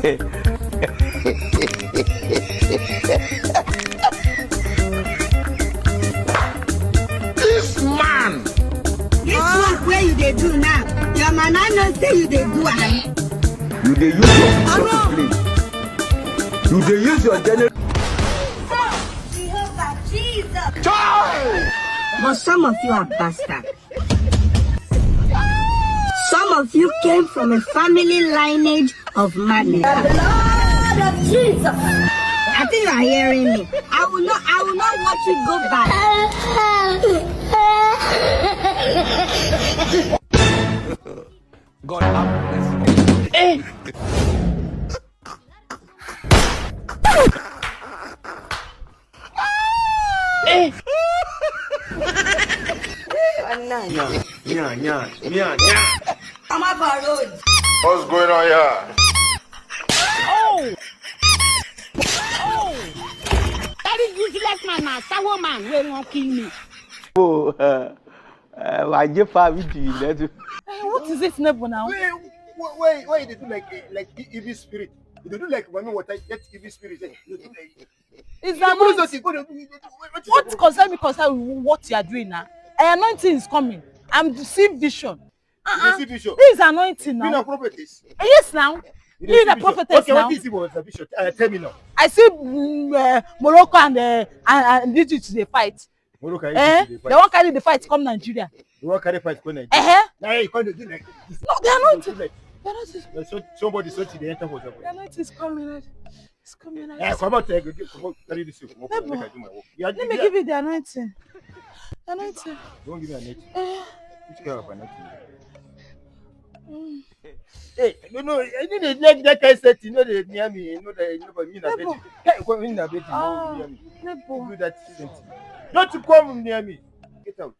This man. This work where you they do now. Your man I know say you they do am. You dey use your picture to play. You dey use your general. Jehovah Jesus. Child. But some of you are bastards. Some of you came from a family lineage of madness. The Lord of Jesus. I think you are hearing me. I will not watch you go back. God have mercy. Yeah. I'm up our road. What's going on here? That is useless man, now. Sour man, will not kill me. Oh, I just found it. What is this neighbor now? Wait, they do like evil spirit. They do like when what I get evil spirit. They do like Is that what concern me concern what you are doing now? Anointing is coming. I'm seeing vision. see vision. This is anointing You know now. prophetess. Yes, now. You the prophetess Okay, now. what is it was the vision? Tell me now. I see Morocco and Egypt they fight. Morocco, They won't carry the fight come Nigeria. You want carry fight going? Now you can't do like this. No, they are not. They are not. So somebody so the enter for The anointing is coming. It's coming. come out, carry this. Let Let me give you the anointing. The anointing. Don't give me a net. Which kind of a net? Mm. Hey, no, I didn't like that guy said, you know, they near me, you know, that nobody mean a bit. Come in a bit, near me. Nebo. Do that. Not to come near me. Get out.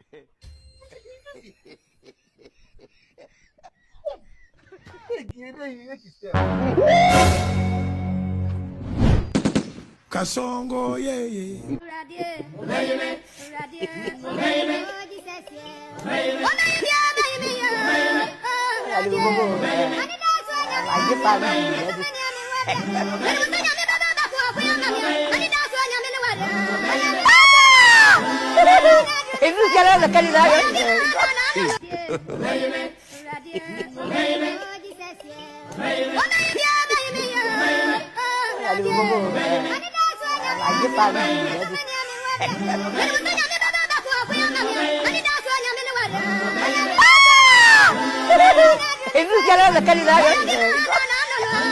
Kasongo, yeah.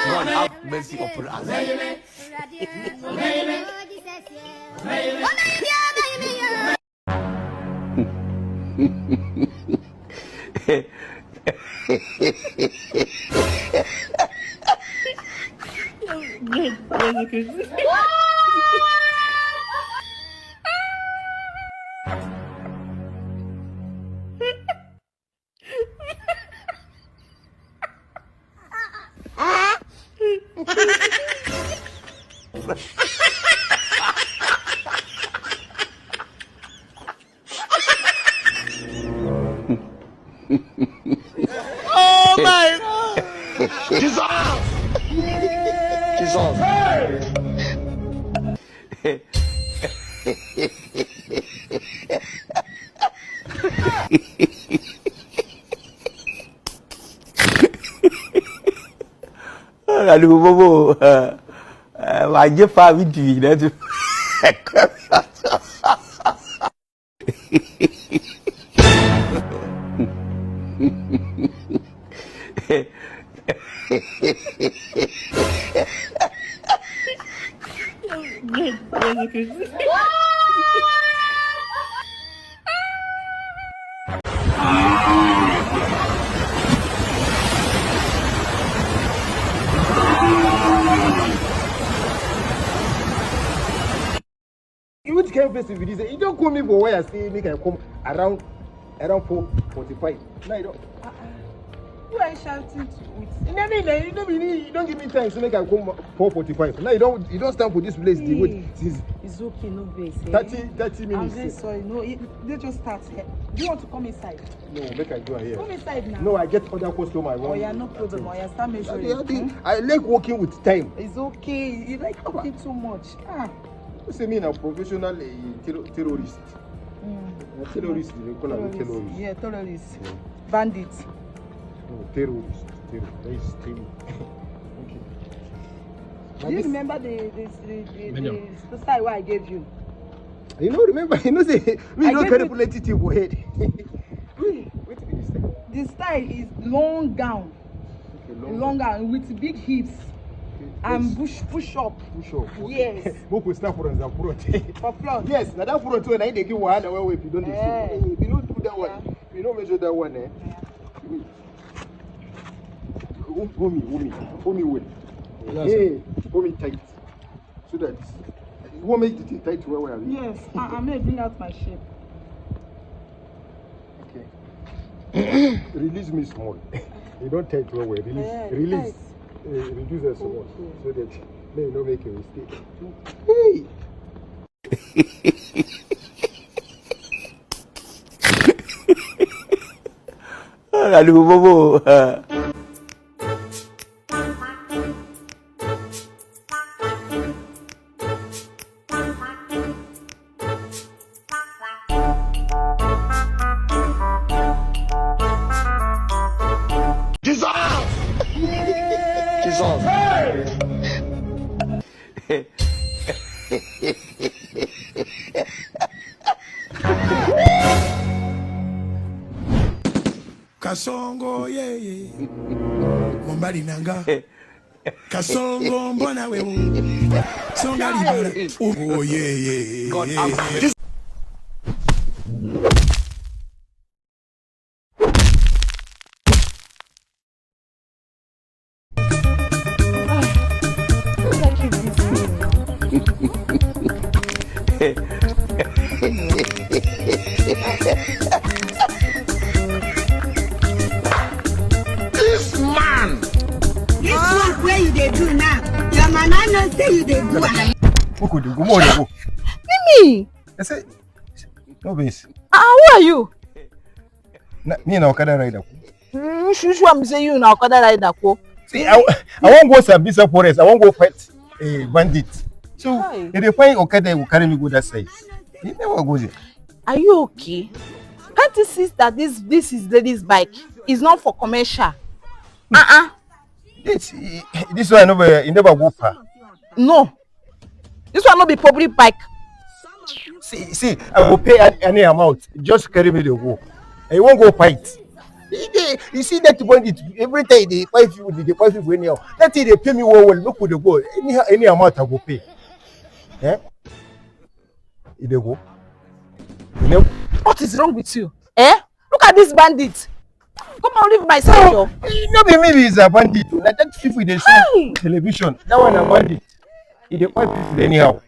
God have mercy upon us. Oh my God! Jesus! Aduh, bobo. Wajib faham itu. Which kind of person with this? You don't call me for where I say make I come around 4:45. No, you don't. Who are you shouting with? You don't give me time to make I come 4:45. Now you don't stand for this place. The wait since It's okay, no base. 30 minutes. I'm very sorry. No, they just start here. Do you want to come inside? No, make I go here. Come inside now. No, I get other customers. Oh yeah, no problem. Oh yeah, start measuring. I like working with time. It's okay. You like talking too much. You say me a professional terrorist. Terrorist, they call them terrorist. Yeah, terrorist. Yeah. Bandit. No, terrorist. That is terror. Okay. Do you remember the style I gave you? You know, remember, say we don't carry plenty thing for head. Wait till this time. The style is long gown. Okay, long gown with big hips. And push up. Push up. Yes. Moko start for the front. For front. Yes, now that front one, I dey give one away if you don't do. If you don't do that one, if you don't measure that one, hold me well. Hey, hold me tight. So that you won't make the thing tight where we are. Yes, I may bring out my shape. Okay. Release me small. You don't tight where we release. Yeah, release. Tight. Reduce us small so that they don't make a mistake. Hey! Aduh, bobo. Kasongo ye Mombali nanga Kasongo mbona wewe Songa libala oh yeah Where you dey do now? Your man I know say you dey do am. Who could go more go? Me? I say no base. Who are you? Me na Okada rider. Shushu am say you na Okada rider ko. See, I won't go Sambisa forest. I won't go fight a bandit. So if they find Okada, will carry me go that side. He never goes there. Are you okay? Can't you see that this is lady's bike? It's not for commercial. This one never go far. No. This one not be public bike. See, I will pay any amount. Just carry me to go. I won't go fight. You see that bandit every time they fight you anyhow. That thing they pay me well. Look who they go. Any amount I go pay. Eh? They go. What is wrong with you? Eh? Look at this bandit. Come on, leave my side, yo. No, maybe it's a bandit. Like that people they show television. That one a bandit. They fight people anyhow.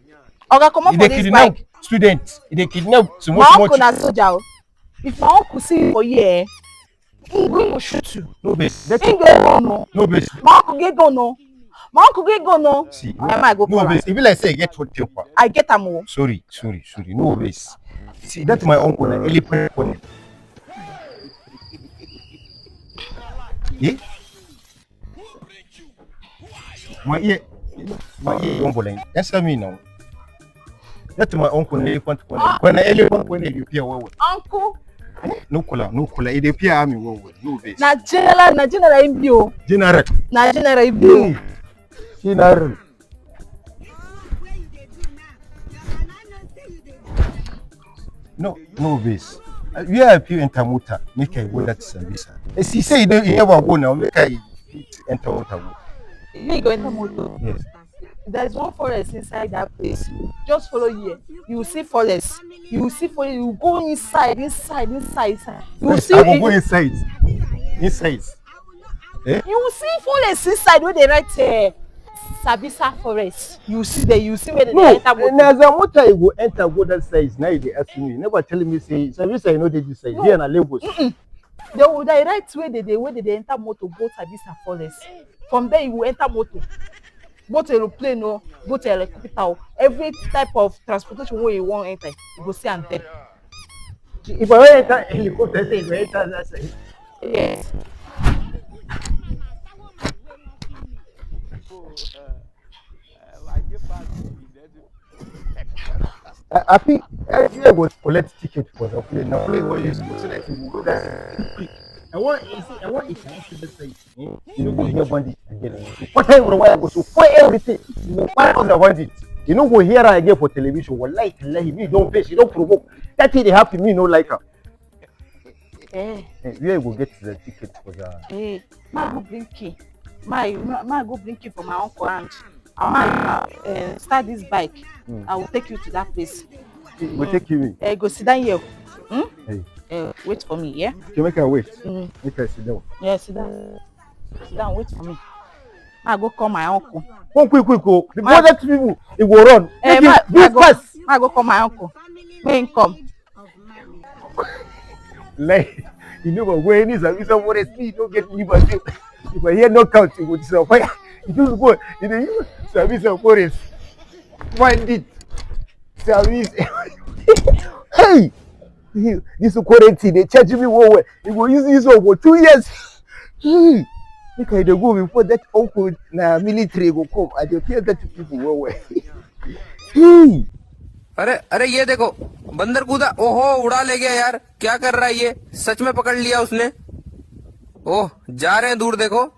Okay, come on for this bike. Students. They kidnap so much. My uncle na soldier. If my uncle see you for here, he go shoot you. No base. He get gun no. No base. My uncle get gun no. My uncle get gun no. See, no base. If like say get what temper. I get am o. Sorry. No base. See, that's my uncle. Elephant. Yeah. My ear rumbling. Answer me now. That's my uncle. Elephant. When an elephant when you appear well. Uncle. No color. It appear army well. No base. Na general imbio. General. Na general imbio. General. No base. We are if you enter motor, make I go that service. As he say, you never go now, make I enter motor. You go enter motor? Yes. There's one forest inside that place. Just follow here. You will see forest. You will go inside. You will see. I will go inside. Eh? You will see forest inside where they write Sabisa Forest. You see there. You see where they enter motor. As a motor, you go enter go that side. Now they ask me. You never tell me say Sabisa, you know they just say here na Lagos. They will direct where they enter motor, both service and forest. From there you will enter motor, both aeroplane or both helicopter, every type of transportation where you want enter, you go see and there. If I enter helicopter, say if I enter that side. Yes. I think I would collect ticket for the plane. Now plane what you so that you go there. I want if I see the side. You know go hear bandit again. What time will I go so for everything? You know why was the bandit? You know go hear her again for television. Wallahi me don't face, you don't provoke. That thing they happen me no like her. Where you go get the ticket for the Ma go bring key. Ma go bring key for my uncle and I start this bike. I will take you to that place. We'll take you in. Go sit down here. Hey. Wait for me, yeah? Okay, make her wait. Make her sit down. Yeah, sit down. Sit down, wait for me. I go call my uncle. One quick, go. Before that people, it will run. I go call my uncle. When come. Like, you know what, when is a reason for me, don't get me, but if I hear no count, it would survive. It just go, you know, service of forest. Find it. Service. Hey! This currency, they charge me well. It will use this over 2 years. Hey! Make I go before that uncle na military go come. I dey fear that people well. Hey! अरे ये देखो बंदर कूदा ओहो उड़ा ले गया यार क्या कर रहा है ये सच में पकड़ लिया उसने ओह जा रहे हैं दूर देखो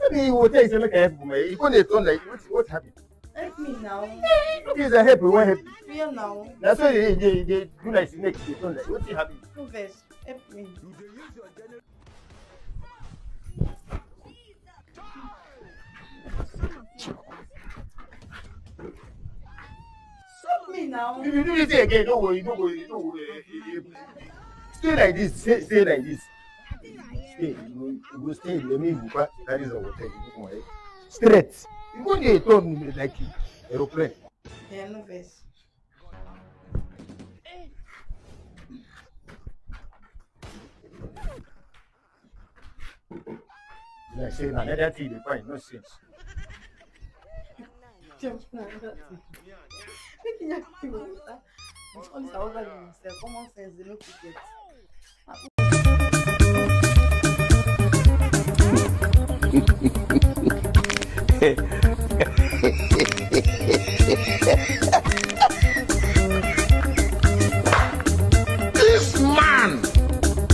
Maybe you will take some help for me. You couldn't turn like what's happening? Help me now. This is a help, we want help. Fear now. That's why they do like snakes, they turn like what's happening? No verse. Help me. Stop me now. If you do this again, don't worry, stay like this, stay like this. Stay, you go stay, let me go. That is our hotel. Straight. You go there, turn me like aeroplane. Yeah, no verse. Like say another thing they find no sense. Just another thing. Making you feel that. All this over yourself. Common sense, they don't forget. This man.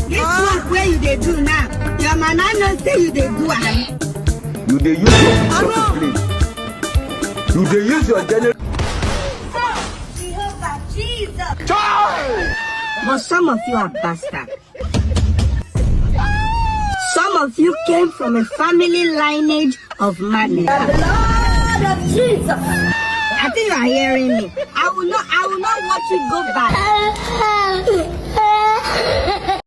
This work where you dey do now, your man I know say you dey do am. You dey use your picture to play. You dey use your general. Jehovah Jesus. But some of you are bastards. Some of you came from a family lineage of madness. The Lord of Jesus. I think you are hearing me. I will not watch you go back.